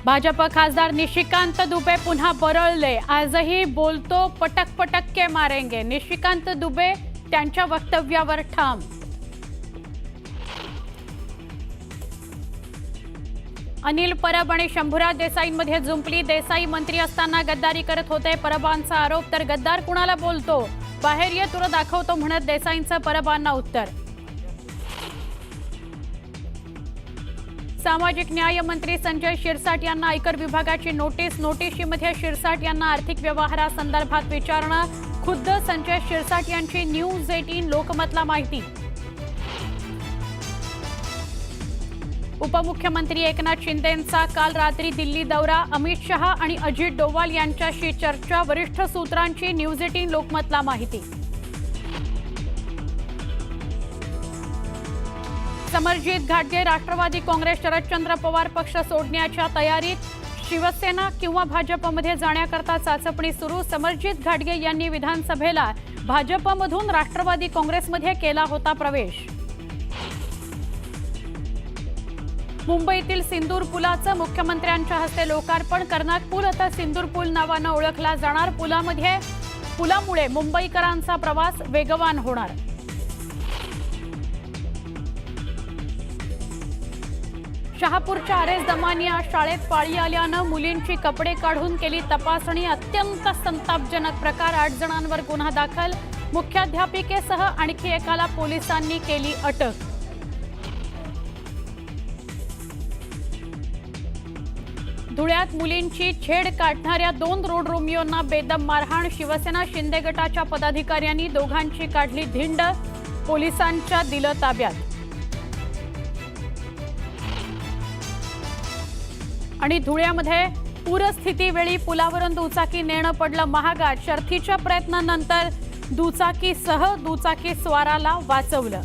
भाजप खासदार निशिकांत दुबे पुन्हा बरळले। आजही बोलतो पटक पटक के मारेंगे। निशिकांत दुबे त्यांच्या वक्तव्यावर ठाम। अनिल परब आणि शंभूराज देसाईंमध्ये जुंपली। देसाई मंत्री असताना गद्दारी करत होते परबांचा आरोप। तर गद्दार कुणाला बोलतो, बाहेर ये तुला दाखवतो म्हणत देसाईंचं परबांना उत्तर। सामाजिक न्याय मंत्री संजय शिरसाट यांना आयकर विभागाची नोटीस। नोटीशीमध्ये शिरसाट यांना आर्थिक व्यवहारासंदर्भात विचारणा। खुद्द संजय शिरसाट यांची न्यूज 18 लोकमतला माहिती। उपमुख्यमंत्री एकनाथ शिंदेंचा काल रात्री दिल्ली दौरा। अमित शहा आणि अजित डोवाल यांच्याशी चर्चा। वरिष्ठ सूत्रांची न्यूज 18 लोकमतला माहिती। समरजित घाटगे राष्ट्रवादी काँग्रेस शरदचंद्र पवार पक्ष सोडण्याच्या तयारीत। शिवसेना किंवा भाजपमध्ये जाण्याकरता चाचपणी सुरू। समरजित घाटगे यांनी विधानसभेला भाजपमधून राष्ट्रवादी काँग्रेसमध्ये केला होता प्रवेश। मुंबईतील सिंदूर पुलाचं मुख्यमंत्र्यांच्या हस्ते लोकार्पण। करणार पूल आता सिंदूर पूल नावानं ओळखला जाणार। पुलामुळे मुंबईकरांचा प्रवास वेगवान होणार। शहापूरच्या आरएस दमानिया शाळेत पाळी आल्यानं मुलींची कपडे काढून केली तपासणी। अत्यंत संतापजनक प्रकार। 8 जणांवर गुन्हा दाखल। मुख्याध्यापिकेसह आणखी एकाला पोलिसांनी केली अटक। धुळ्यात मुलींची छेड काढणाऱ्या 2 रोड रोमियोंना बेदम मारहाण। शिवसेना शिंदे गटाच्या पदाधिकाऱ्यांनी दोघांची काढली धिंड। पोलिसांच्या दिलं ताब्यात। आणि धुळ्यामध्ये पूरस्थितीवेळी पुलावरून दुचाकी नेणं पडलं महागात। शर्थीच्या प्रयत्नानंतर दुचाकीसह दुचाकी स्वाराला वाचवलं।